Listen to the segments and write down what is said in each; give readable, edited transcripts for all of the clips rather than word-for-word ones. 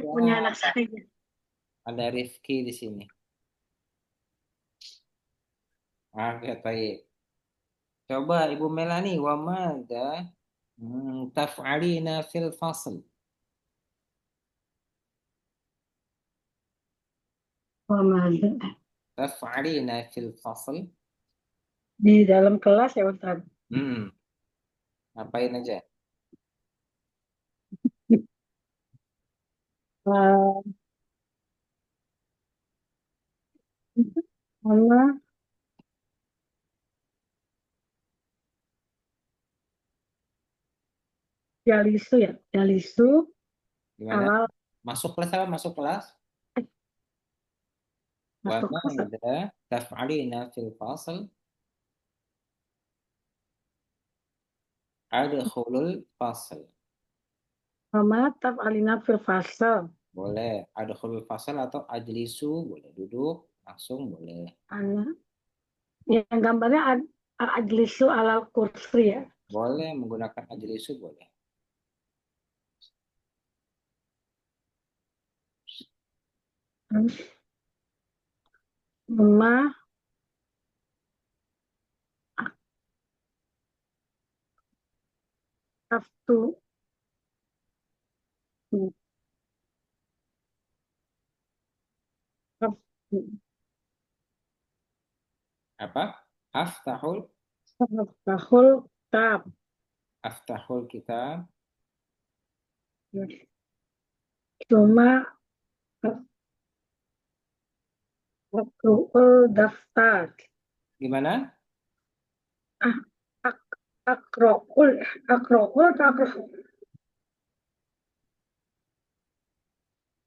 punya Ya, anak saya. ada Rifki di sini. Oke, baik. Coba Ibu Melani, wa madza taf'alina fil fasl. Ramadan. Taf'alina fil fasl. Di dalam kelas ya Ustaz. Hmm, ngapain aja? Eh, sama Jalisu ya. Jalisu Gimana? halal Masuk kelas apa? Masuk kelas? Wa masuk Ustaz. madza taf'alina fil fasl. Adkhulul fasl. Sama tab alina fil fasal. Boleh. Adkhulul fasl atau ajlisu. Boleh duduk. Langsung boleh. Ana. Yang gambarnya ajlisu alal kursi ya. Boleh menggunakan ajlisu. Boleh. Sama aktu Apa? Aftahul. tahul tab. Aftahul kitab. Cuma waktu daftar. Gimana? Ah, ak akroul, akroul atau akroul?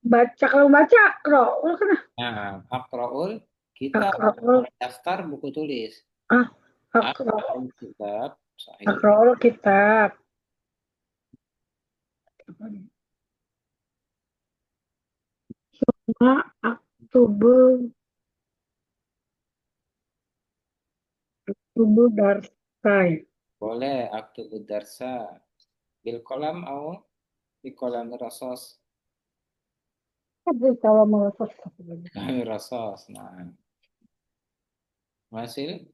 Baca kalau baca akroul kan? Nah, Akra'ul kitab. Akroul, Daftar buku tulis. ah, akroul, Akra'ul kitab. Sahih. akroul kitab. Ma aktubu tubuh darsai. Boleh aktu darsa. Bil kolam au di kolam rasos. Tapi kalau mau selesai. Rasos. Nah, masih.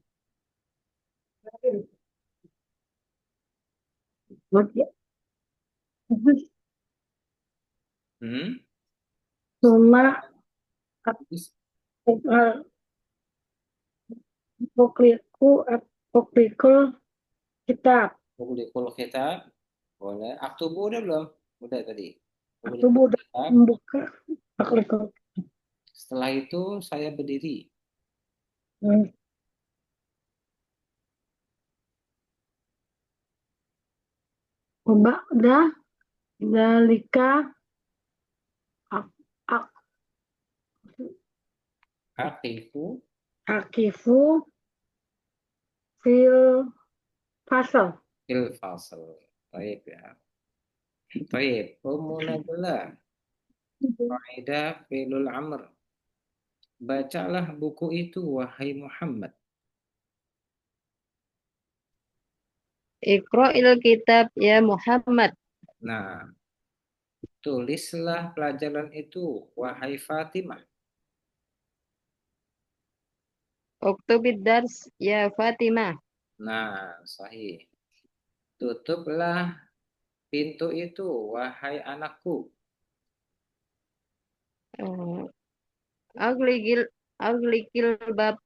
Hmm? Cuma Is- apokliku apoklikul kitab. Buku kitab. Boleh. Aktubu udah belum? Udah tadi. Buku Tubuh udah kitab. membuka apoklikul. Setelah itu saya berdiri. Udah dalika ak, ak, Akifu akifu fil fasal. fil fasal. Baik ya. Baik. Pemunajala. Kaidah filul amr. Bacalah buku itu, wahai Muhammad. Iqra'il kitab ya Muhammad. Nah, tulislah pelajaran itu, wahai Fatimah. Uktubid dars ya Fatimah. Nah, sahih. Tutuplah pintu itu, wahai anakku. Uh, Agligil aglikil bab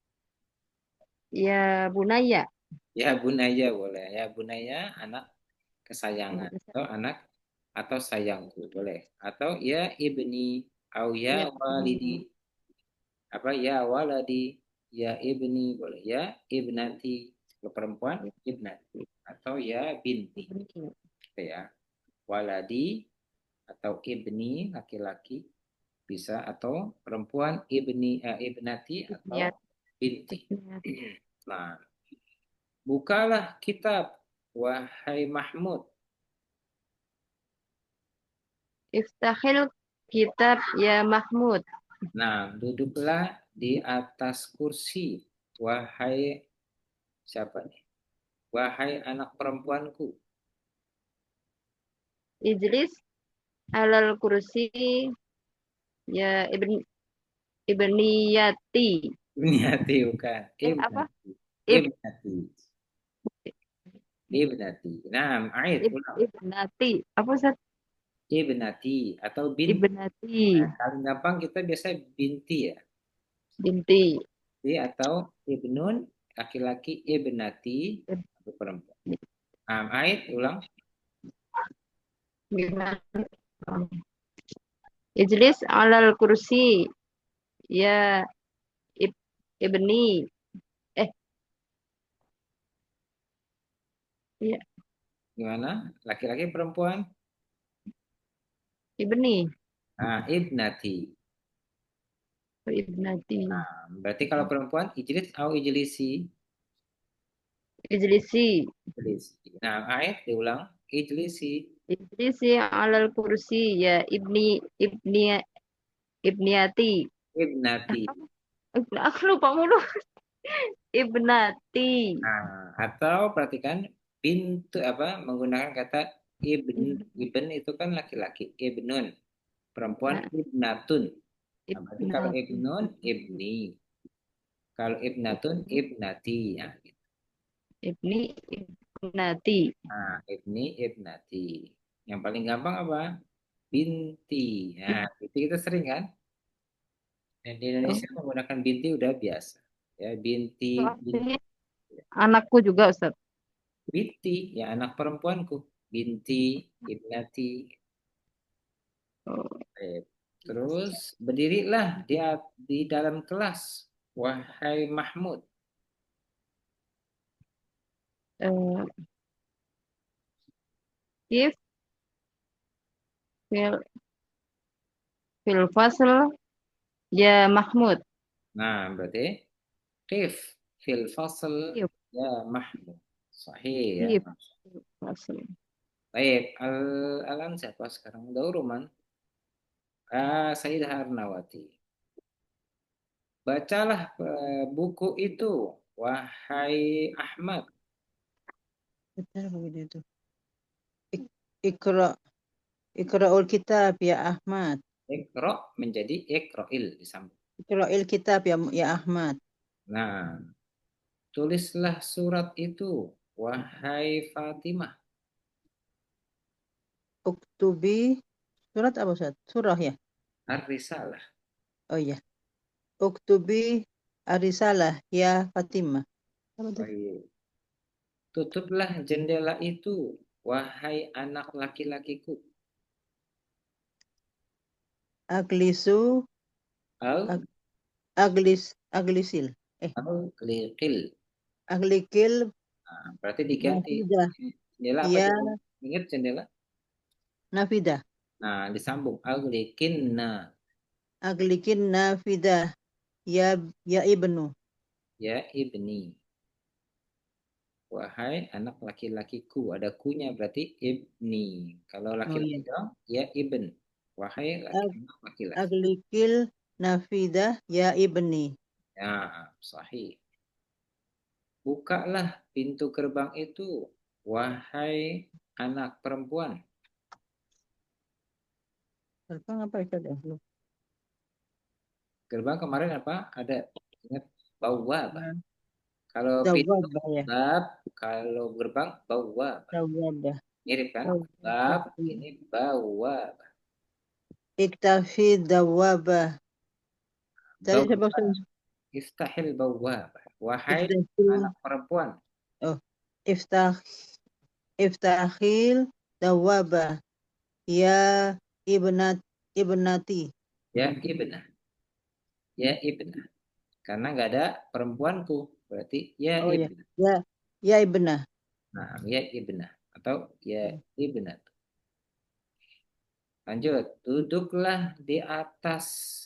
ya Bunaya. Ya bunaya boleh. Ya bunaya, anak kesayangan. Atau anak atau sayangku boleh. Atau ya ibni, au ya Ya. walidi. Apa ya waladi, ya ibni boleh. Ya ibnati. Kalau perempuan, ibnati. Atau ya binti. Gitu ya. Waladi atau ibni laki-laki bisa atau perempuan ibnati atau Ya. binti. Nah, bukalah kitab, wahai Mahmud. Iftahil kitab ya Mahmud. Nah, duduklah di atas kursi, wahai siapa nih? Wahai anak perempuanku. Ijlis alal kursi Ya ibniyati. Ibniyati bukan. Apa? Ibnati. Ib, Ibnati. Ibnati. Nah, ait ulang. ibnati. Apa Ustaz? Ibnati atau binti. Ibnati. Nah, paling gampang kita biasa binti ya. Binti. Binti atau ibnun laki-laki, ibnati atau perempuan. Nah, ait ulang. Gimana? Ijlis alal kursi. Ya ib, ibni. Eh, ya Gimana? Laki-laki perempuan? ibni. Nah, ibnati. Ibnati. Berarti kalau perempuan ijlis atau ijlisi? Ijlisi. Ijlisi. Nah, ait diulang. Ijlisi. Ijlisi alal kursi. Ya ibniati. Ibnati. Aku lupa mulu. Ibnati. Nah, atau perhatikan pintu apa menggunakan kata ibn. Ibn itu kan laki-laki. Ibnun. Perempuan Nah, ibnatun. Nah, berarti kalau ibnati. ibnun ibni. Kalau ibnatun ibnati ya. Ibni ibnati. Nah, ibni ibnati. Yang paling gampang apa? Binti. Nah, itu kita sering kan? Dan di Oh, Indonesia menggunakan binti udah biasa. Ya, binti, itu binti, artinya anakku juga Ustaz. binti, ya anak perempuanku. Binti, ibnati. Oh, Baik. Terus berdirilah di dalam kelas, wahai Mahmud. eh, Kif fil fil fasl ya Mahmud. Nah, berarti kif fil fasl Kif ya Mahmud. Sahih ya. kif fil fasl. Baik, alam siapa sekarang? Dauruman. Sayyidah Arnawati. Bacalah buku itu, wahai Ahmad. Betul begitu. Ikra, Ikra'ul kitab ya Ahmad. Iqra menjadi iqra'il disambung. Ikra'il kitab ya Ahmad. Nah, tulislah surat itu, wahai Fatimah. Uktubi, surat apa Ustaz? Surah ya? Ar-Risalah. Oh iya. Uktubi arisalah ya Fatimah. Apa tuh? Baik. Tutuplah jendela itu, wahai anak laki-lakiku. Aglisu, Al ag, aglisil. Al-Liqil. Aglikil Nah, berarti diganti. nafidah Jendela apa ya jendela? Ingat jendela? nafidah. Nah, disambung. Al-Liqinna. Aglikin nafidah ya ibnu. Ya ibni. Wahai anak laki-lakiku. Ada kunya berarti ibni. Kalau Oh laki-laki iya. dong, ya ibn. Wahai anak laki-laki. Aglikil nafidah ya ibni. Ya, sahih. Bukalah pintu gerbang itu, wahai anak perempuan. Gerbang apa itu? Gerbang kemarin apa? Ada ingat bawab. Kalau pintu Dawab ya. bab, kalau gerbang bawab. Dawab. Mirip kan? Oh, Bab ini bawab. iktafi dawabah. Tadi siapa Bawab. Ustaz? Iftahil bawab. Wahai Iftahil. anak perempuan. Oh, iftah iftahil dawabah. Ya ibnati. Ya ibnah. Ya ibnah. Karena nggak ada perempuanku. Berarti ya Oh ya. ibnah. Ya ibnah. Nah, ya ibnah. Atau ya ibnah. Lanjut. Duduklah di atas.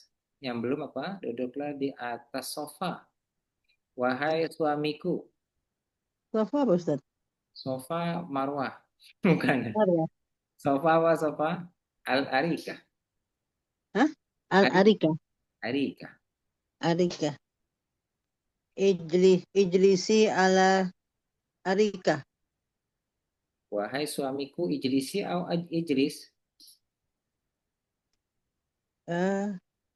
Yang belum apa? Duduklah di atas sofa. Wahai suamiku. Sofa apa Ustaz? Sofa marwah. Bukan. Benar ya? Sofa apa sofa? Al-arika. Hah? Arika. Arika. Arika. Ijlisi ala arika. Wahai suamiku ijlisi au ijlis. Eh,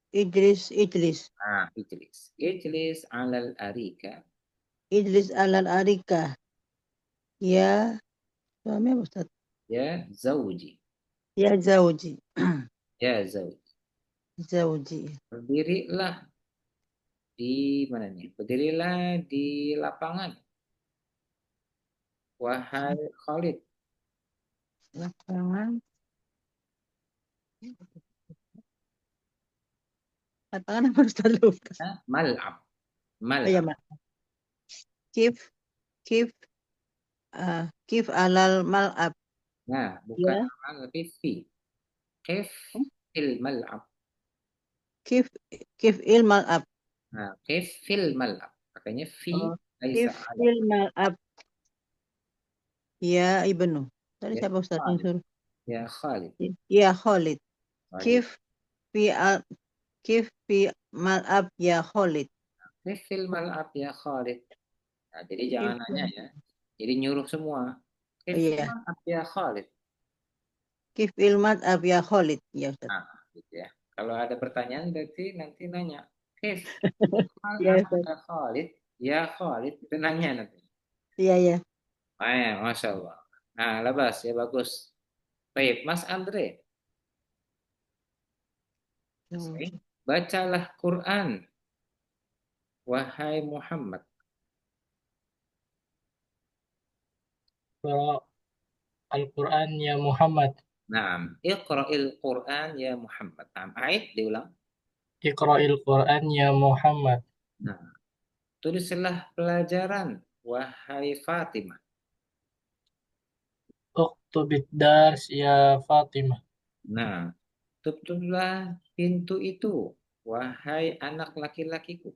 Ijlis, ijlis. Ijlis. Ijlis alal arika. Ijlis alal arika. Ya, suami apa Ustaz? Ya zauji. Ya zauji. Ya zauji. Zauji. Berdirilah di mana nih? Berdirilah di lapangan. Wahai Khalid. Lapangan. Lapangan apa Ustaz lupa? Mal'ab. Oh ya, Mal'ab. Mak. Kif, kif, kif alal mal'ab. Nah, bukan Ya, amal tapi fi. Kif fil mal'ab. kif, kif il mal'ab. Nah, kif fil mal'ab. Makanya fi Oh, laisa kif ala. il mal'ab. Ya Ibnu. Tadi Ya siapa Ustaz yang Khalid. suruh? Ya Khalid. Ya Khalid. Baik. Kif fi mal'ab ya Khalid. Kif fil mal'ab ya Khalid. Nah, jadi jangan Kif, nanya ya. Jadi nyuruh semua. Kif fil iya. mal'ab ya Khalid. Kif il mal'ab ya Khalid. Ya Ustaz. Nah, gitu ya. Kalau ada pertanyaan berarti nanti nanya. Kif Ya mal'ab Ustaz. ya Khalid. Ya Khalid. Itu nanya nanti. Iya, iya. Masya Allah. Nah, labas ya bagus. Baik, Mas Andre. Bacalah Quran, wahai Muhammad. Iqra Al-Quran ya Muhammad. Naam, Iqra'il Quran ya Muhammad. Naam, Aid diulang. Iqra'il Quran ya Muhammad. Nah, tulislah pelajaran, wahai Fatimah. Uktubid dars ya Fatimah. Nah, tutuplah pintu itu, wahai anak laki-lakiku.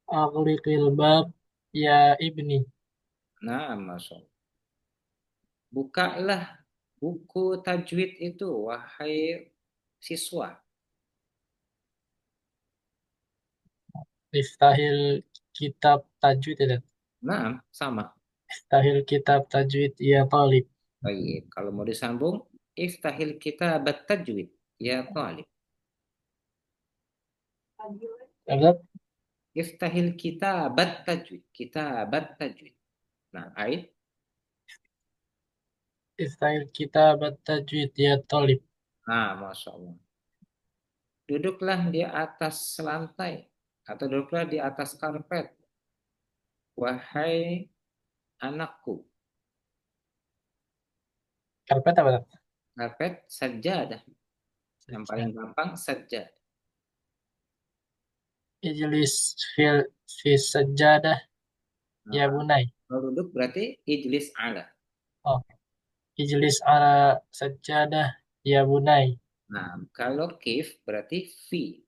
Aghliqil bab ya ibni. Nah, Masya Allah. Bukalah buku tajwid itu, wahai siswa. Iftahil kitab tajwid ya. Nah, sama. Iftahil kitab tajwid ya talib. Baik, kalau mau disambung, iftahil kitabat tajwid ya talib. Ustaz, Iftahil kitabat tajwid, kitabat tajwid. Nah, Aid. Iftahil kitab tajwid ya talib. Nah, Masya Allah. Duduklah di atas lantai atau duduklah di atas karpet, wahai anakku. Karpet apa? Ustaz? Karpet sajadah. Yang paling gampang sajadah. Ijlis fi sajadah ya Nah, bunai. kalau duduk berarti ijlis ala. Oh, ijlis ala sajadah ya bunai. Nah, kalau kif berarti fi.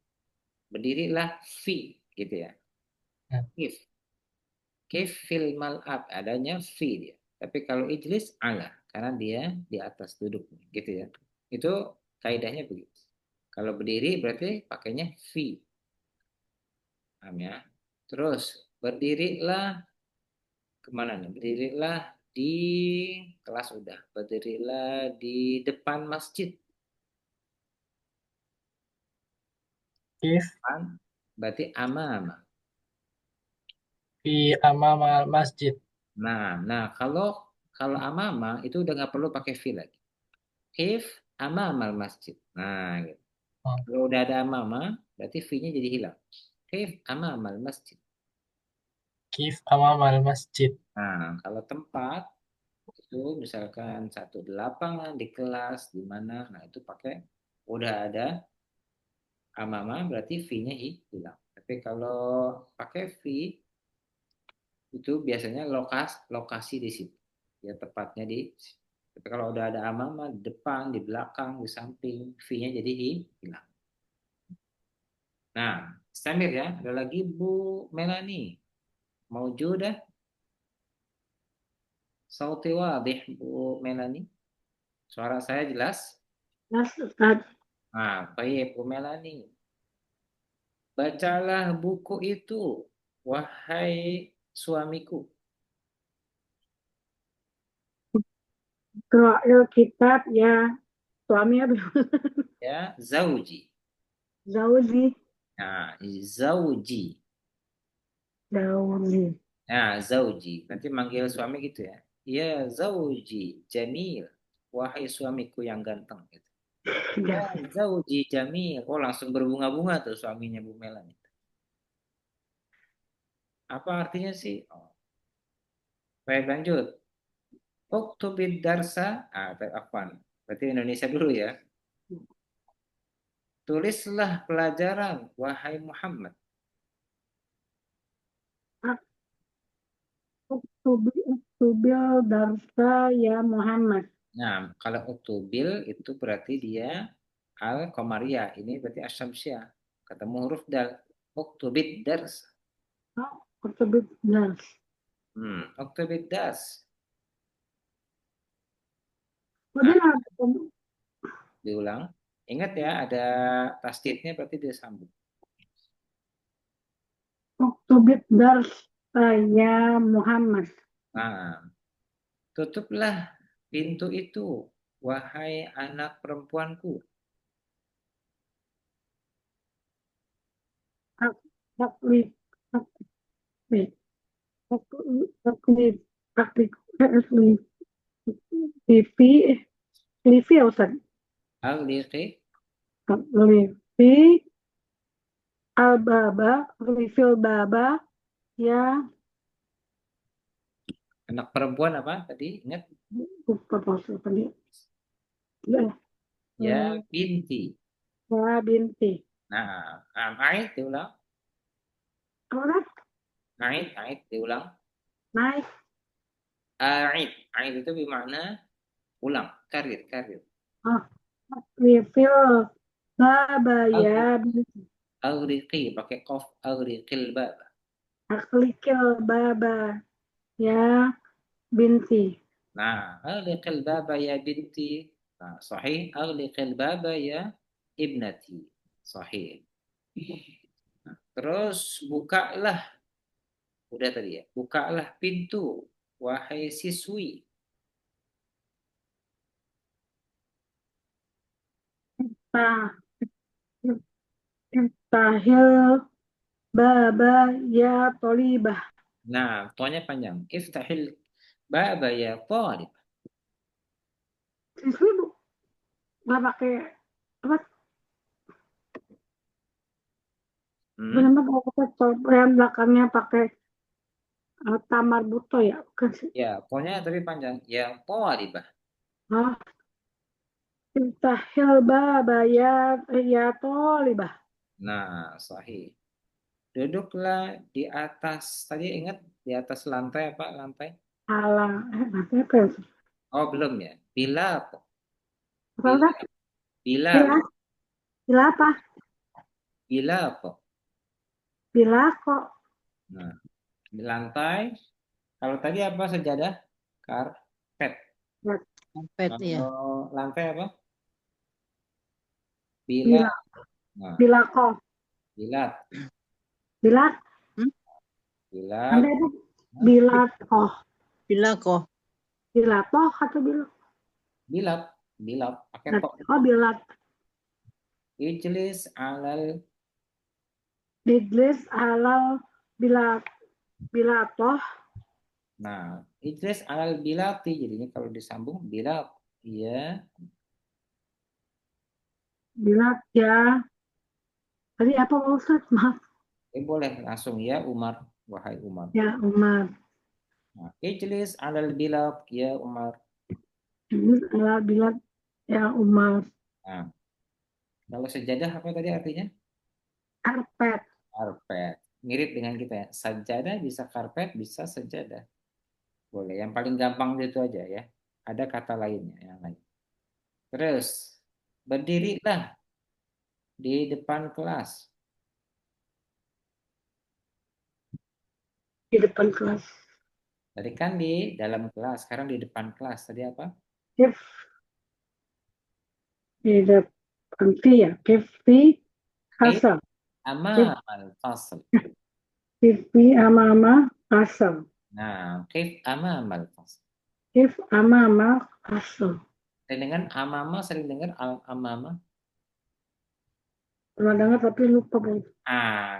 Berdirilah fi, gitu ya. Nah. Kif. Kif fil mal'ab, adanya fi dia. Tapi kalau ijlis ala, karena dia di atas duduk, gitu ya. Itu kaidahnya begitu. Kalau berdiri berarti pakainya fi. Paham ya? Terus berdirilah kemana nih? Berdirilah di kelas udah. Berdirilah di depan masjid. Kif Depan berarti amama. fi amama masjid. Nah, kalau amama itu udah nggak perlu pakai fi lagi. Kif amamal masjid. Nah, gitu. Oh. Kalau udah ada amama, berarti fi-nya jadi hilang. Kif amamal masjid. Kif amamal masjid. Nah, kalau tempat itu misalkan satu di lapangan, di kelas, di mana, nah itu pakai udah ada amama, berarti fi-nya hilang. Tapi kalau pakai fi itu biasanya lokasi di situ. Ya tepatnya di. Tapi kalau udah ada amama di depan, di belakang, di samping, fi-nya jadi hilang. Nah, Samir ya, ada lagi Bu Melani. Maujudah? Sauti wadih Bu Melani. Suara saya jelas? Mas Ustaz, Nah, baik Bu Melani. Bacalah buku itu, wahai suamiku. Iqra'il kitab ya suami apa? Ya, zauji. Zauji. Nah, zauji. Zauji. Nah, zauji. Nanti manggil suami gitu ya. Ya, zauji jamil. Wahai suamiku yang ganteng gitu. Ya, Ya. zauji jamil. Oh, langsung berbunga-bunga tuh suaminya Bu Melan. Apa artinya sih? Oh, baik lanjut. Uktubid darsa. Afwan. Berarti Indonesia dulu ya. Tulislah pelajaran, wahai Muhammad. Uktubil darsa ya Muhammad. Nah, kalau uktubil itu berarti dia al-qamariyah. Ini berarti asyamsiyah. Ketemu huruf dal. Uktubid dars. Uktubil dars. Uktubid dars. Nah, Kemudian diulang. Ingat ya, ada tasdidnya berarti dia sambung. Uktubid darsa ya Muhammad. Nah, tutuplah pintu itu, wahai anak perempuanku. Taklif. Taklif. Taklif. Taklif. Taklif. Livi. Livi ya Ustaz? Al-liqi. Livi. Al-baba. Lifil baba. Ya. Anak perempuan apa tadi? Ingat? Lupa pasal tadi. Ya. Ya, binti. Ya binti. Nah, ait diulang. Apa? Ait diulang. Naik. Ait itu bermakna ulang, karir. Oh. Lifil baba ya Al- binti. Al-riqi pakai qaf, al-riqil bab. Aklikil baba ya binti. Nah, al-riqil baba ya binti. Nah, sahih. Al-riqil baba ya ibnati. Sahih. Nah, terus bukalah, udah tadi ya. Bukalah pintu, wahai siswi. Nah, Tahil baba ya tolibah. Nah, tonya panjang. Iftahil baba ya talib. Siswi bu, nggak pakai apa? Benar kalau pakai yang belakangnya pakai tamar buto ya, bukan sih? Ya, tonya tapi panjang. Ya talibah. Ah, Tahil baba ya tolibah. Nah, sahih. Duduklah di atas. Tadi ingat di atas lantai apa? Lantai? Alah, nanti apa ya? Oh, belum ya. Bila. Apa? Bila. Bila, Bila. bila apa? Bila apa? Bila kok. Nah, di lantai. Kalau tadi apa sajadah? Karpet. Karpet ya. Kalau lantai apa? Bila. Bila, Nah, bila kok. bilat. Bila, Bilat. nanti itu bila kok. Bila kok. Bila toh atau bila? Bilat. Bilat. Pakai tok. Oh, bila. Ijlis alal. Dijlis halal bila bila toh Nah, ijlis alal bilati. Jadinya kalau disambung bilat. Iya. bila ya tadi apa maksud maaf Boleh langsung ya Umar. Wahai Umar. ya Umar Nah, ijlis alal bilat ya Umar. dijlis halal bila ya Umar Nah, kalau sejadah apa tadi artinya? karpet Karpet. Mirip dengan kita ya. Sajadah bisa karpet, bisa sejadah. Boleh. Yang paling gampang itu aja ya. Ada kata lainnya yang lain. Terus, berdirilah di depan kelas. di depan kelas Tadi kan di dalam kelas, sekarang di depan kelas. Tadi apa? if di depan ya kifti asal Amal fasl. kifti ama asal Nah, kif amal fasl. if ama asal Sering dengan amama, sering dengar al amama. Pernah dengar tapi lupa, Bu.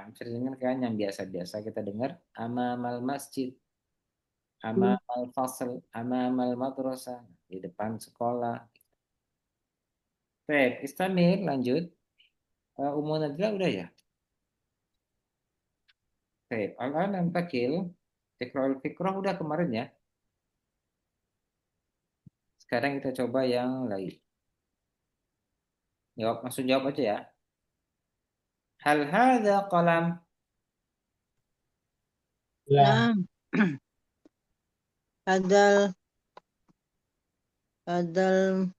Bisa dengar kan yang biasa-biasa kita dengar amamal masjid, amamal fasl, amamal madrasah, di depan sekolah. Baik, istamir lanjut. Umum Nadila udah ya? Baik, al-an antakil tikra'ul fikrah udah kemarin ya. Sekarang kita coba yang lain. Langsung jawab aja ya. Hal hadza qalam? لا Naam. Adal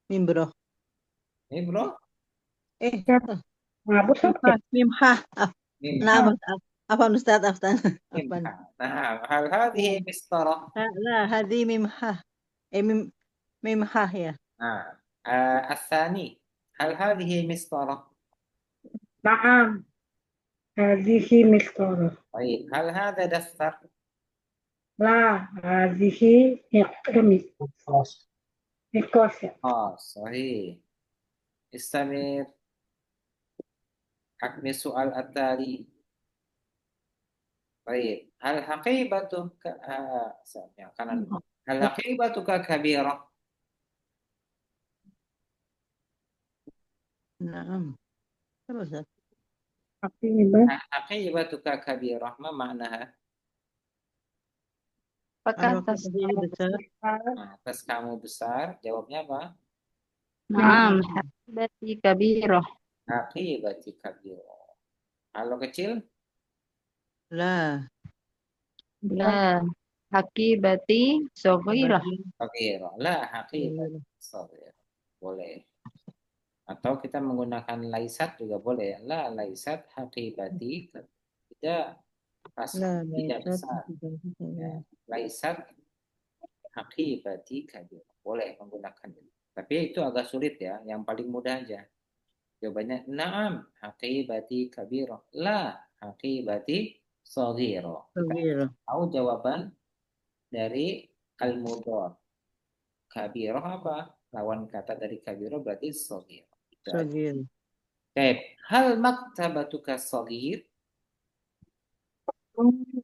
mimbroh. Ini bro, Ya, Oh, ngabut apa? mimhah. mimha, Naam, afan Ustaz, afan. mimha. Nah, hal hadhihi mistarah. La, hadi mimhah. Mimhah ya. Nah, الثاني هل هذه مسطرة؟ Naam, hadhihi mistarah. طيب هل هذا دفتر؟ La, hadhihi خلاص mikos ya. صحيح. استمر. أكمل السؤال التالي. طيب هل حقيبتك هل حقيبتك كبيرة؟ Naam. Terus Ustaz. Tapi ini, Bang. حقيبتك كبيرة ما معناها؟ Apakah Apakah tas ini besar? Tas kamu besar. Jawabnya apa? Naam, habibati kabirah. Haqibati kabirah. Kalau kecil? La. La, hakibati soghirah. Kabirah. La haqibati saghirah. Boleh. Atau kita menggunakan laisat juga boleh ya. La laisat haqibati. Tidak pas La, tidak laisat. besar. Ya. Laisat haqibati kabirah. Boleh menggunakan itu. Tapi itu agak sulit ya. Yang paling mudah aja. Jawabannya na'am haqibati kabirah. La haqibati saghirah. Kita Kabirah. tahu jawaban dari al-mudhaf. Kabirah apa? Lawan kata dari kabirah berarti saghirah. Sagir. Baik, hal maktabatuka saghir?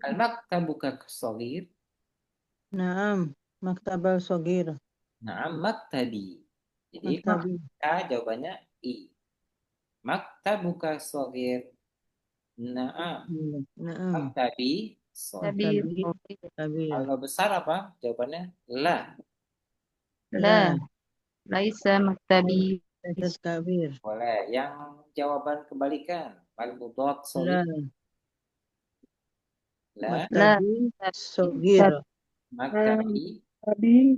Hal maktabuka saghir? Naam. Maktabal sagir. Na'am maktabi. Jadi Maktabi. jawabannya i. Maktabuka saghir. Na'am. Naam. Maktabi saghir. Kabir. Kabir. Kalau besar apa? Jawabannya la. La, laisa maktabi. Laisat kabir. Boleh. Yang jawaban kebalikan. Al-mudhaf La. saghir. La. Maktabi sagir. Maktabi Tadi,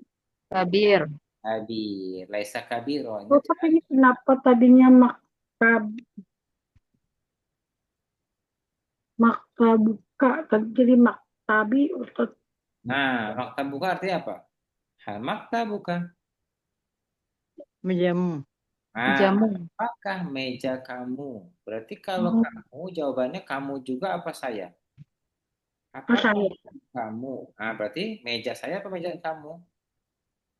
Kabir. kabir. Laisa kabiro. oh, tapi ini kenapa tadinya maktabuka, jadi maktabi, Ustaz. Nah, maktabuka artinya apa? Hal maktabuka. Menjamu. Nah, Jamu. apakah meja kamu? Berarti kalau kamu jawabannya kamu juga apa saya? Oh, saya. Kamu? Nah, berarti meja saya apa meja kamu?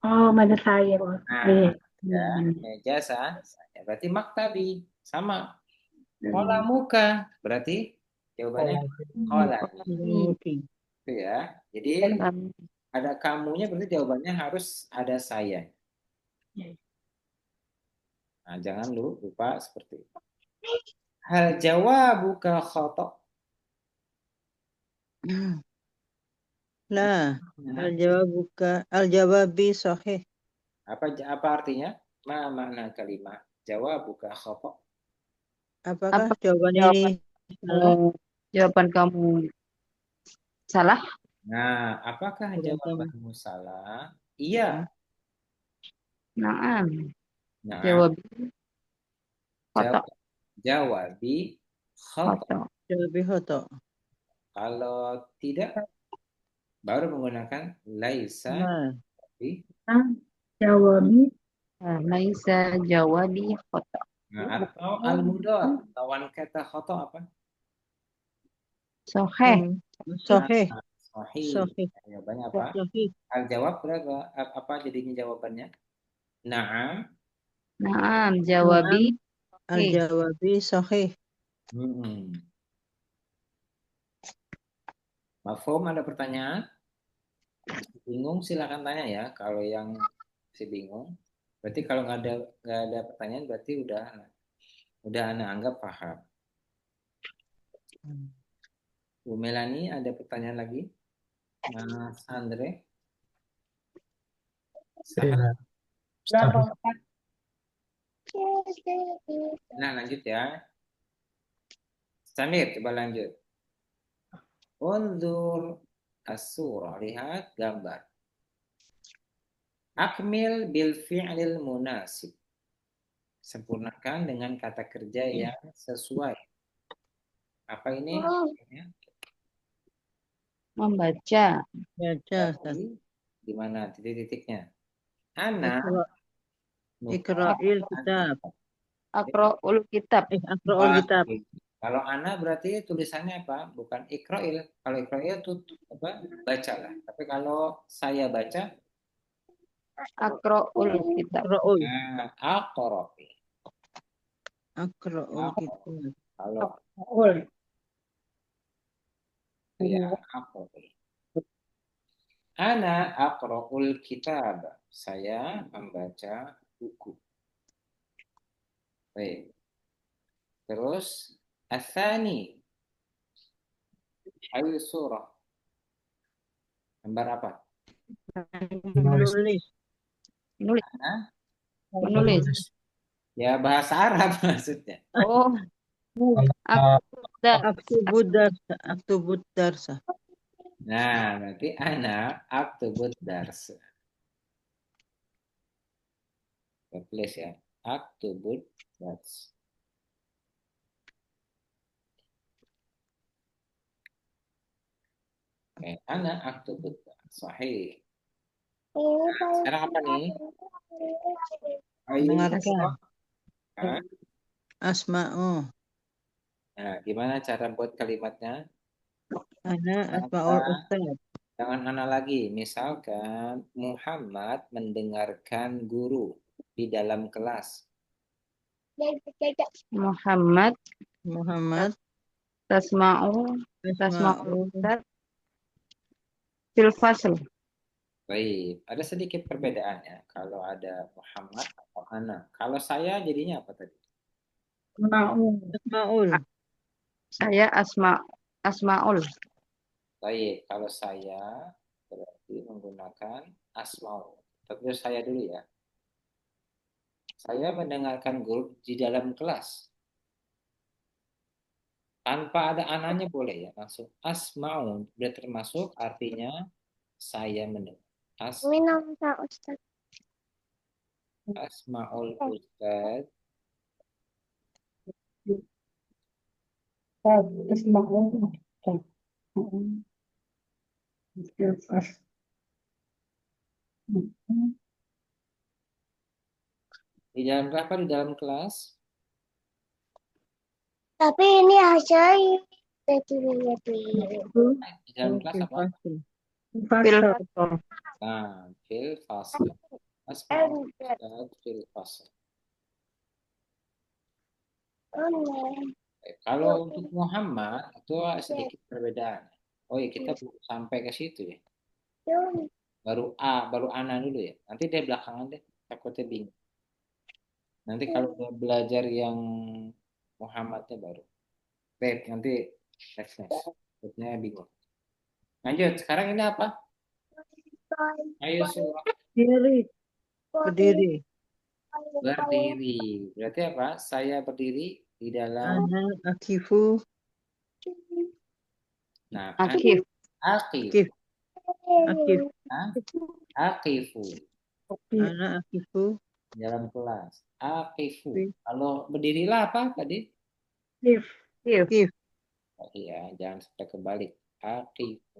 Oh, mana saya, Ustaz. Nah, Iya. ya, meja saya. Berarti maktabi sama. Qalamuka berarti jawabannya qalam. Itu ya. Jadi ada kamunya berarti jawabannya harus ada saya. Nah, jangan lupa seperti itu. Hal jawabuka khata? La. Al-jawabi sahih. Apa artinya? Ma makna kalimat jawabuka khata? Apakah Apa jawaban ini salah? jawaban kamu salah? Nah, apakah jawabanmu salah? Iya. Naam. Nah, Jawab khata. jawabi khata. Khata. Jawabi khoto. Kalau tidak, baru menggunakan laisa. Nah. Jawabi. Laisa jawabi khata. Nah, atau al-mudhaf lawan kata khata apa? Sahih. Sahih. Sahih. Sahih. Jawabannya apa? Sahih. Al-jawab berapa? Apa jadinya jawabannya? Naam. Naam, jawabi Al-jawabi sahih. Hmm. Mafhum, ada pertanyaan? Bingung silakan tanya ya. Kalau yang masih bingung, berarti kalau nggak ada pertanyaan berarti udah Anda anggap paham. Bu Melani ada pertanyaan lagi? Mas Andre? Iya, Berapa Ustaz. Ustaz? Nah, lanjut ya. Samir, coba lanjut. Undur as-surah, lihat gambar. Akmil bil fi'lil munasib. Sempurnakan dengan kata kerja yang sesuai. Apa ini? Membaca. Baca, Ustaz. Tadi di mana titik-titiknya? Ana Iqra'il kitab. Aqra'ul kitab. Aqra'ul kitab. Kalau ana berarti tulisannya apa? Bukan ikra'il. Kalau ikra'il itu apa? Bacalah. Tapi kalau saya baca, Aqra'ul kitab. Aqra'ul. aqra'i. Aqra'ul kitab. Kalau Ul. itu ya aqra'i. Ana aqra'ul kitab. Saya membaca buku. Baik. Terus asani. Ayu surah. Gambar apa? Menulis. Menulis. Menulis. Hah? Menulis. Ya bahasa Arab maksudnya. Oh, Ah, Aktubud darsa. Aktubud darsa. Nah, berarti ana aktubud dars. Tulis ya. Aktubud dars. Oke, ana aktubud dars. Sahih. Sekarang apa nih? Ayu Mendengarkan. surah. Hah? Asma'u. Nah, gimana cara buat kalimatnya? Ana asma'ul ustaz. Jangan ana lagi. Misalkan Muhammad mendengarkan guru di dalam kelas. Muhammad Muhammad tasma'u asma'u ustaz fil fasl. Baik, ada sedikit perbedaannya. Kalau ada Muhammad atau ana. Kalau saya jadinya apa tadi? Mau. asma'ul. Saya asma'ul. Baik, kalau saya berarti menggunakan asmaul. Tapi saya dulu ya. Saya mendengarkan guru di dalam kelas. Tanpa ada ananya boleh ya, langsung asmaul. Sudah termasuk artinya saya mendengar. Minum Pak Ustaz. Asmaul Ustaz. Terus mau. Di dalam apa? Di dalam kelas? Tapi ini hasilnya Di dalam kelas apa? Fil Fasal. fasl. Nah, fil fasl. Asmaul Ustaz fil fasl. Kalau untuk Muhammad itu sedikit perbedaan. Oh ya, kita belum sampai ke situ ya. Baru ana dulu ya. Nanti deh belakangan deh. Takutnya bingung. Nanti kalau udah belajar yang Muhammadnya baru. Baik, nanti next. Takutnya bingung. Lanjut, sekarang ini apa? Ayo surah Diri. Berdiri. berdiri. Berarti apa? Saya berdiri di dalam. Ana akifu. Nah, Akif. akif. Akif. Akifu. Ana akifu. Dalam kelas. Akifu. Kalau berdirilah apa tadi? If. Akif. Oh, iya, jangan sampai kebalik. Akifu.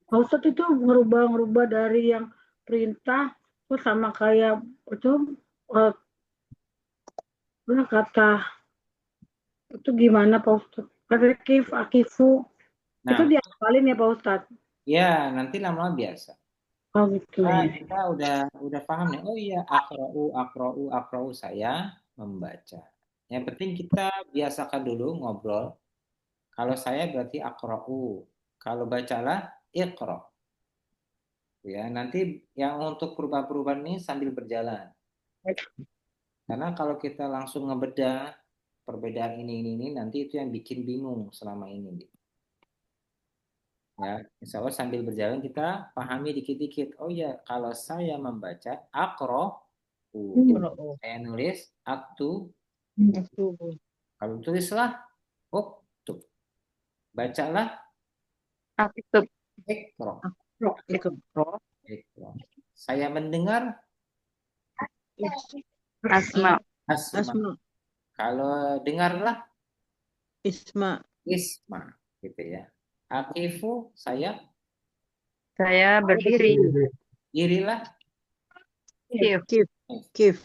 Pak Ustadz itu ngerubah dari yang perintah terus sama kayak itu kata itu gimana Pak Ustadz? Kata kif, akifu itu Nah, diapalin ya Pak Ustadz? ya nanti lama-lama biasa. Oh gitu. Nah, kita udah paham nih. Oh iya, akra'u saya membaca. Yang penting kita biasakan dulu ngobrol. Kalau saya berarti akra'u. Kalau bacalah iqra. Ya, nanti yang untuk perubahan-perubahan ini sambil berjalan. Karena kalau kita langsung ngebedah perbedaan ini, nanti itu yang bikin bingung selama ini. Ya, insya Allah sambil berjalan kita pahami dikit-dikit. Oh ya, kalau saya membaca akra'u, Qra'u. saya nulis aktu. Aktubu. Kalau tulislah uktub. Bacalah Aktub. ikra. Iqra. Ikra. Saya mendengar Asma. asma. Asma. Kalau dengarlah Isma. isma, gitu ya. Akifu, saya Saya berdiri. dirilah. Kif. Kif. Kif.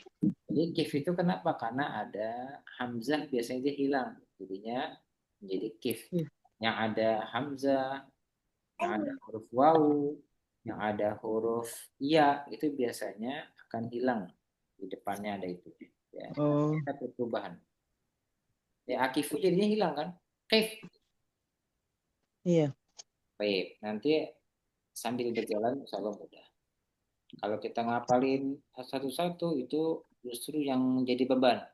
Jadi kif itu kenapa? Karena ada hamzah biasanya dia hilang, jadinya menjadi kif. Kif. Yang ada hamzah, yang ada huruf wawu, yang ada huruf ya, itu biasanya akan hilang. Di depannya ada itu. Ya, Oh. ada perubahan. Ya, akifu jadinya hilang kan? Kif. Iya. Baik, nanti sambil berjalan insya Allah mudah. Kalau kita ngapalin satu-satu itu justru yang jadi beban.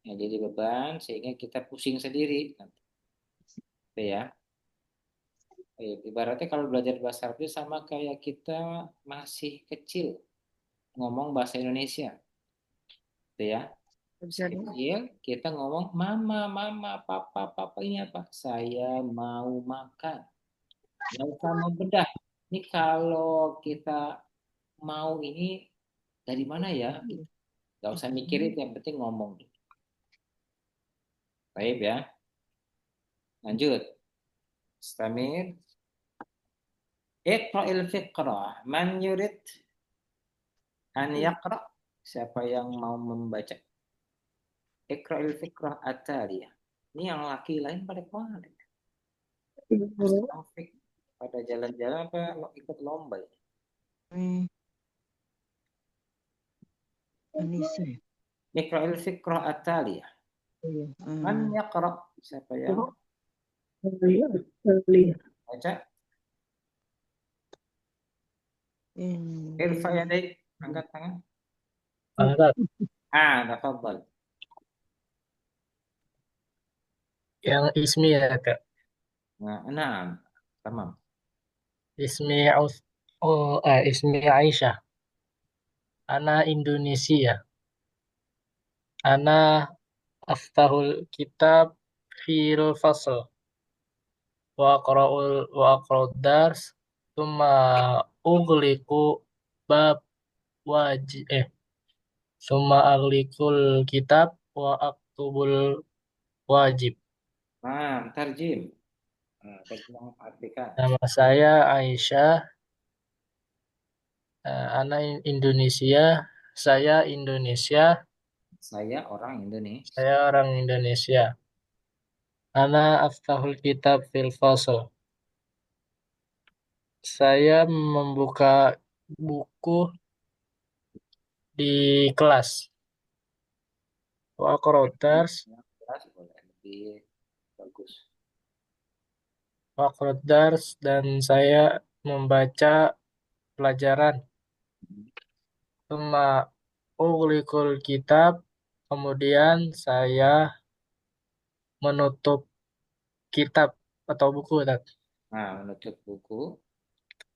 Ya, jadi beban sehingga kita pusing sendiri. Gitu ya. Baik, ibaratnya kalau belajar bahasa Arab itu sama kayak kita masih kecil ngomong bahasa Indonesia. Gitu ya. Kecil kita ngomong mama, mama, papa, papa, ini apa? Saya mau makan. Nggak usah membedah. Ini kalau kita mau ini dari mana ya? Gitu. Nggak usah mikirin, yang penting ngomong. Baik ya. Lanjut. Istamir. Iqra'il fiqrah. Man yurid an yaqra'. Siapa yang mau membaca? Iqra'il fiqrah at-taliyah. Ini yang laki lain pada kemana? Mas Taufik pada jalan-jalan apa ikut lomba ya? Anissa. Iqra'il fiqrah at-taliyah. Iya. Man yaqra'. Siapa yang baca? Irfa yadaik. Angkat tangan. Ustaz, Tafadhal. yang ismi ya Kak. Nah, tamam. Ismi ismi Aisyah. Ana Indonesia. Ana aftahul kitab fil fasl wa aqra'ud dars thumma ughliqu bab wajib thumma aghliqul kitab wa aktubul wajib. Tarjim. Terjemah artikan. Nama saya Aisyah. Ana Indonesia. Saya Indonesia. Saya orang Indonesia. Saya orang Indonesia. Ana aftahul kitab fil fasl. Saya membuka buku di kelas. Wa aqra'ud dars. Jelas boleh lebih bagus. Wa aqra'ud dars dan saya membaca pelajaran. Thumma ughliqul kitab. Kemudian saya menutup kitab atau buku, Tat. Menutup buku.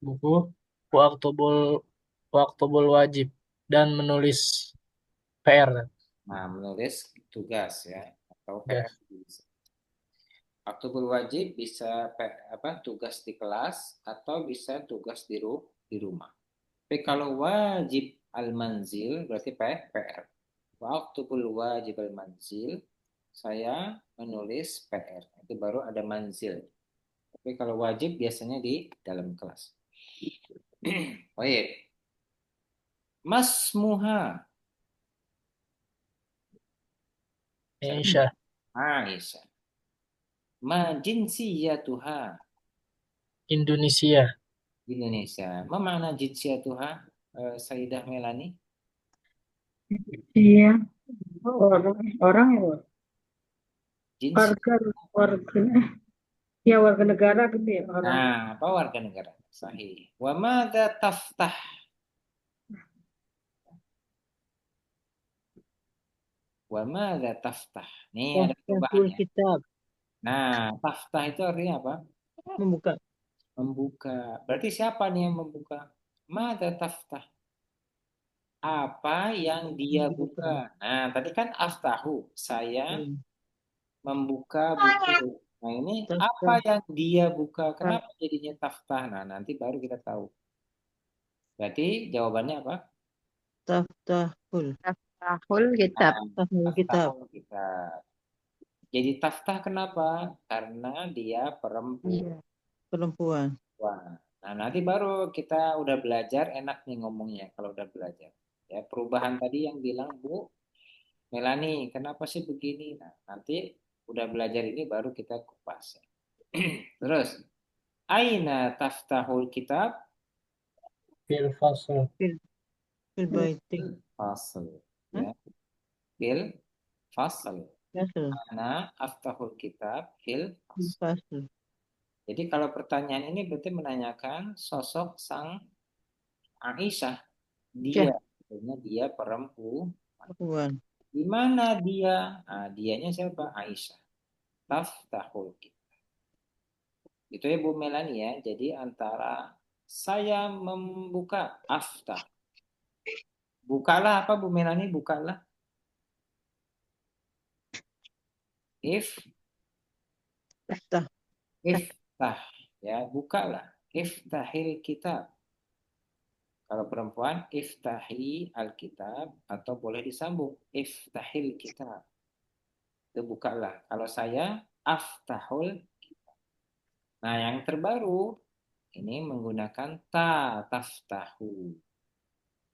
Buku waktubul wajib dan menulis PR, Tat. Menulis tugas ya atau Ya. PR. Aktubul wajib bisa tugas di kelas atau bisa tugas di rumah. Tapi kalau wajib al-manzil berarti PR. Aktubul wajib al-manzil saya menulis PR. Itu baru ada manzil. Tapi kalau wajib biasanya di dalam kelas. Baik. Masmuha. Aisyah. Aisyah. Ma jinsiyatuha. Indonesia. Indonesia. Ma makna jinsiyatuha, Sayyidah Melani? Iya. Orang ya, Jinsi. warga, warga, ya warga negara gitu ya orang. Nah, apa warga negara? Sahih. Wa madza taftah? Wa madza taftah? Nih ada Taftahul perubahannya. kitab. Nah, taftah itu artinya apa? Membuka. Membuka. Berarti siapa nih yang membuka? Madza taftah? Apa yang dia Membuka. buka? Nah, tadi kan aftahu. Saya Hmm. membuka buku. Nah, ini apa Taftah. yang dia buka? Kenapa jadinya taftah? Nah, nanti baru kita tahu. Berarti jawabannya apa? Taftahul. Taftahul kitab. Taftahul kitab. Taftahul kitab. Jadi taftah kenapa? Karena dia perempuan. Iya. Perempuan. Nah, nanti baru kita udah belajar enak nih ngomongnya kalau udah belajar. Ya, perubahan tadi yang bilang Bu Melani, kenapa sih begini? Nah, nanti udah belajar ini baru kita kupas. Terus, aina taftahul kitab? Fil fasl. Fil baiti. Fasl. Hah? Ya, fil fasl. Fasl. Ana aftahul kitab fil fasl. Fasl. Jadi kalau pertanyaan ini berarti menanyakan sosok sang Aisyah. Dia, artinya dia perempuan. Perempuan. Di mana dia? Nah, dianya siapa? Aisyah. Taftahul kitab. Itu ya Bu Melani ya. Jadi antara saya membuka aftah. Bukalah apa Bu Melani? Bukalah. If Taftah. iftah ya, bukalah. Iftahil kitab. Kalau perempuan iftahi alkitab atau boleh disambung iftahil kitab. Itu bukalah. Kalau saya aftahul. Nah, yang terbaru ini menggunakan ta taftahu.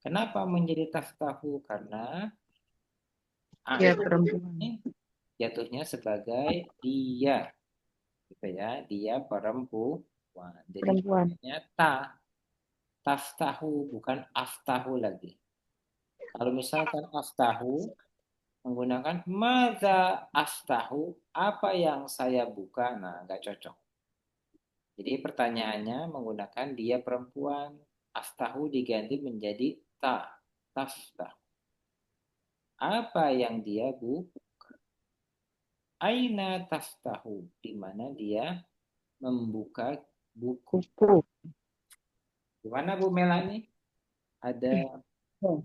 Kenapa menjadi taftahu? Karena Dia Aisyah perempuan. ini jatuhnya sebagai dia, gitu ya, dia perempuan. Jadi Perempuan. namanya ta taftahu bukan aftahu lagi. Kalau misalkan aftahu menggunakan madza aftahu, apa yang saya buka, nah nggak cocok. Jadi pertanyaannya menggunakan dia perempuan, aftahu diganti menjadi ta taftah. Apa yang dia buka? Aina taftahu, di mana dia membuka buku. Buku. Di mana Bu Melani? Ada Oh.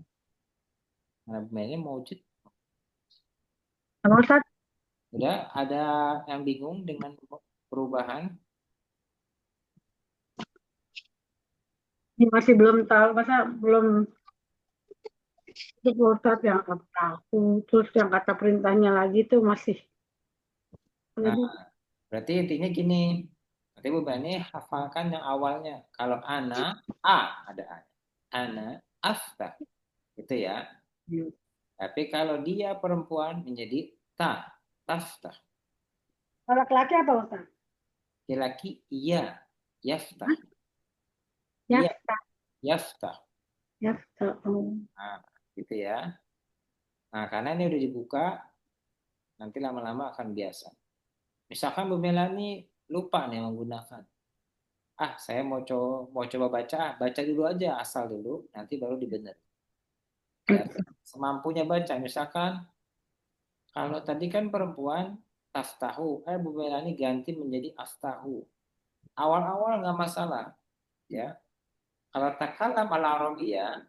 mana Bu Melani mau wujud? Apa Ustaz? Udah ada yang bingung dengan perubahan? Ini masih belum tahu, masa belum itu Ustaz yang tahu, terus yang kata perintahnya lagi tuh masih. Nah, berarti intinya gini. Nanti Bu Melani hafalkan yang awalnya. Kalau ana, ada ana. Ana afta. Gitu ya. Tapi kalau dia perempuan menjadi ta, taftah. Kalau laki-laki apa Ustaz? Laki-laki iya, yaftah. Ya, Iya, yaftah. ya. Nah, gitu ya. Nah, karena ini udah dibuka, nanti lama-lama akan biasa. Misalkan Bu Melani lupa nih menggunakan. Saya mau coba baca, baca dulu aja asal dulu, nanti baru dibener. Ya, semampunya baca. Misalkan kalau tadi kan perempuan taftahu, Bu Melani ganti menjadi aftahu. Awal-awal nggak masalah, ya. Kalau takalam ala Arabia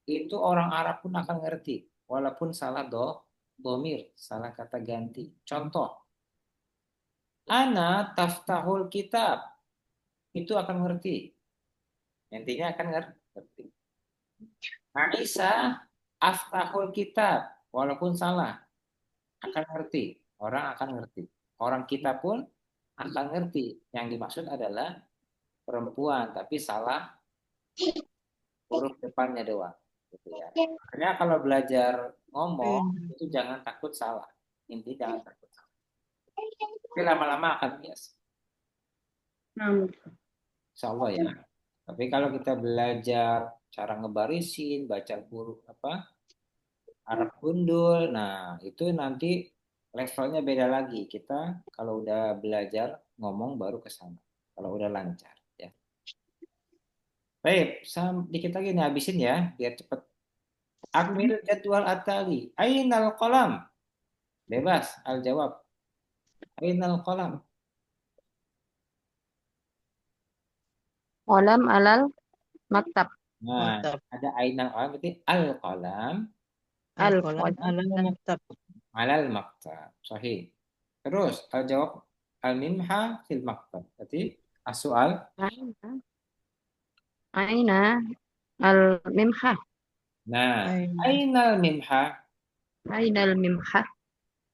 itu orang Arab pun akan ngerti, walaupun salah domir, salah kata ganti. Contoh, ana taftahul kitab, itu akan ngerti. Intinya akan ngerti. Aisyah aftahul kitab, walaupun salah, akan ngerti. Orang akan ngerti. Orang kita pun akan ngerti. Yang dimaksud adalah perempuan, tapi salah huruf depannya doang. Gitu ya. Makanya kalau belajar ngomong, itu jangan takut salah. Inti jangan takut salah. Tapi lama-lama akan biasa. Insya Allah ya. Tapi kalau kita belajar cara ngebarisin, baca huruf Arab gundul. Nah, itu nanti levelnya beda lagi. Kita kalau udah belajar ngomong baru ke sana. Kalau udah lancar ya. Baik, dikit lagi nih habisin ya, biar cepet. Akmil jadwal atali. Ainal qalam. Bebas, al jawab. Ainal qalam. Qalam alal maktab. Nah, Maktab. ada ainal qalam berarti al qalam Al-qalam Al-qalam ala maktab. alal maktab. Sahih. Terus al jawab al mimha fil maktab. Berarti as-soal. aina aina al-mimha. Nah, Aina. ainal mimha. Aina al-mimha.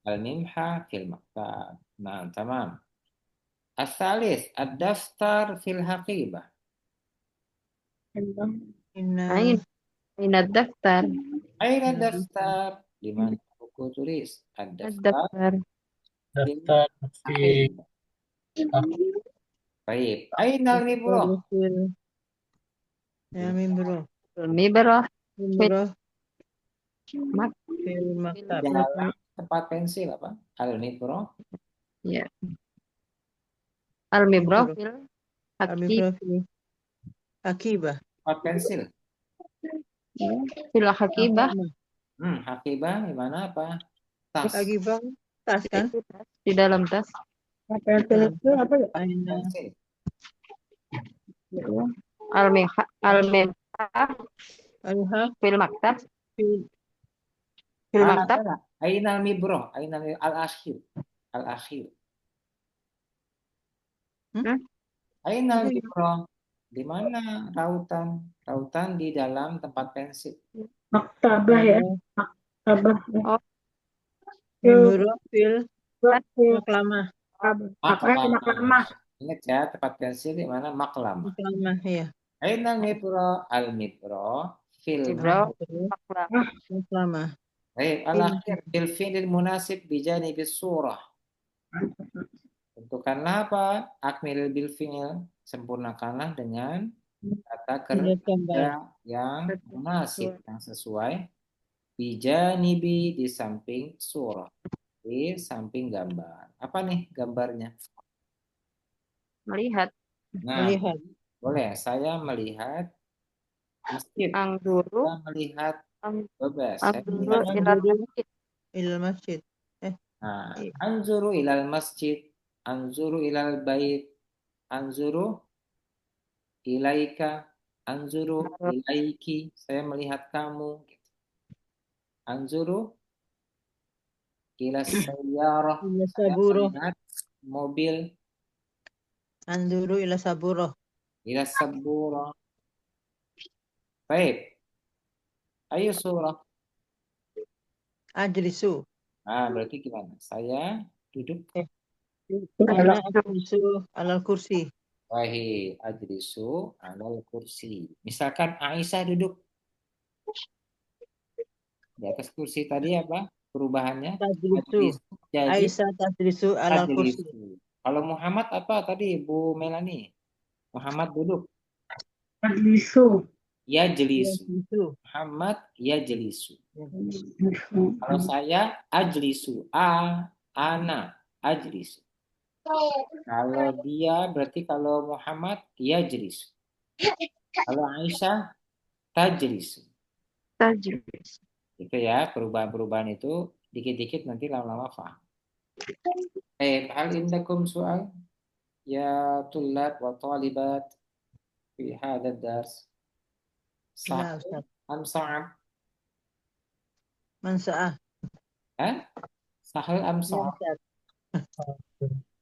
Al mimha fil maktab. Nah, tamam. As-salis ad-daftar fil haqibah. Inna. Aina ad-daftar. Aina daftar? Di mana buku tulis? Ad-daftar Ad-daftar. fil Daftar fi haqibah. Baik. Aina al-mibroh? Fil. Ya mimbro. Al-mibrah Mimbro mak fil maktab. Dalam tempat pensil apa? Al-mibroh. ya. Al-mibrah Mimbro. fil Mimbro hakib fil akibah. Tempat pensil. fil hakibah Haqibah di mana apa? Tas. Akibah tas kan? di dalam tas. Pensil itu apa ya? Aina. Pensil. Al-mimha al-mimha Al-haq fil maktab fil. fil maktab. Salah. Aina al-mibroh. Aina al-akhir. Al-akhir. Aina al-mibroh. Di mana rautan? Rautan di dalam tempat pensil. Maktabah ya. Maktabah. Oh, Mimbro fil Maktabah. maklamah. Maklamah. Ingat ya, tempat pensil di mana maklamah. Maklamah ya. Aina al-mibroh? Al-mibroh fil mibrah Terus maktab. maklamah. Baik, al-akhir bil fi'lil munasib bijanibis surah. Tentukanlah apa? Akmilil bil fi'il. Sempurnakanlah dengan kata Iya, kerja gambar. yang munasib, yang sesuai. Bijanibi di samping surah. Di samping gambar. Apa nih gambarnya? Melihat Nah, Melihat. boleh. Saya melihat masjid. angguru Saya melihat bebas. Saya angguru melihat. ila Angguru masjid. ilal masjid. Nah, Iya. anzuru ilal masjid, anzuru ilal bait, anzuru ilaika, anzuru ilaiki. Saya melihat kamu. Anzuru ila sayyarah. Ila Saya saburoh. melihat mobil. Anzuru ila saburoh. Ila sabura. Baik. Ayo surah. Ajlisu. Nah, berarti gimana? Saya duduk. Ana ajlisu alal kursi. Wahai ajlisu alal kursi. Misalkan Aisyah duduk di atas kursi tadi apa? Perubahannya? Tajlisu. Ajlisu jadi Aisyah tajlisu alal kursi. ajlisu. Kalau Muhammad apa tadi Bu Melani? Muhammad duduk. Majlisu. Ya jelisu. Tajlisu. Muhammad ya jelisu. Kalau saya ajlisu. Ana ajlisu. Kalau dia berarti kalau Muhammad ya jelisu. Kalau Aisyah tajlisu. Tajwid. Gitu ya, perubahan-perubahan itu dikit-dikit nanti lama-lama paham. Hal indakum soal ya tulab wa talibat fi hadha dars. Ya, Sahih Ustaz. am sa'ab? Mansa'ah. Hah? Sahil am Ya, sa'ab? Ustaz.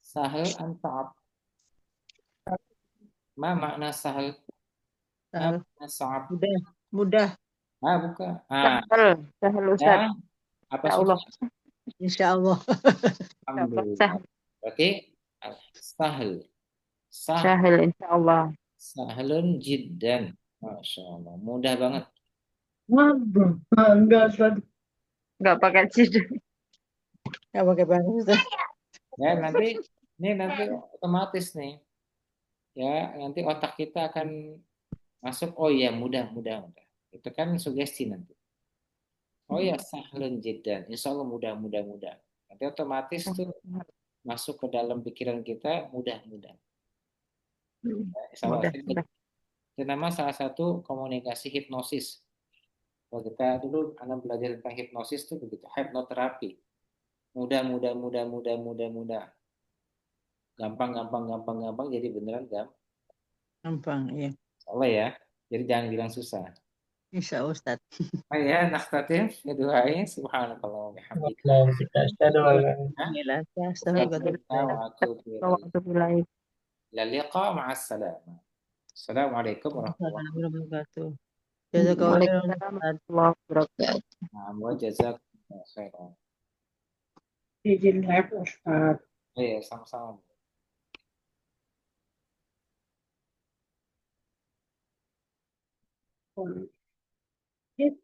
Sahil am sa'ab? Ma makna sahil? Ma Sahal. makna sa'ab? Mudah. Mudah. Bukan. Sahal Ustaz. Ya, apa Ya Allah. susah? Insya Allah. Alhamdulillah. Sahal. Berarti sahil. Sahil insyaallah. Sahilun jiddan. Masya Allah. Mudah banget. Enggak, Ustaz. Enggak pakai jid. Nggak pakai bahasa Ustaz. Ya, nanti otomatis nih. Ya, nanti otak kita akan masuk, oh iya mudah. Itu kan sugesti nanti. Oh ya, sahlun jiddan. Insya Allah mudah. Nanti otomatis tuh masuk ke dalam pikiran kita mudah. Insya Allah. Mudah. Itu nama salah satu komunikasi hipnosis. Kalau kita dulu anak belajar tentang hipnosis tuh begitu, hipnoterapi. Mudah. Gampang. Jadi beneran gampang. Gampang, ya. Insya Allah ya. Jadi jangan bilang susah. Bisa Ustaz. Oh ya, naktatim doain subhanakallah wa bihamdika. Nah, kita asyhadu an la Bismillah. Astaghfiruka wa atubu ilaik. Alhamdulillah. Ila liqa ma'as salamah. Assalamualaikum warahmatullahi Assalamualaikum wabarakatuh. Jazakallah khairan Waalaikumsalam Ustaz. warahmatullahi wabarakatuh. wabarakatuh. Wa jazakumullahu khairan. Izin live Ustaz. Iya, sama-sama. Itu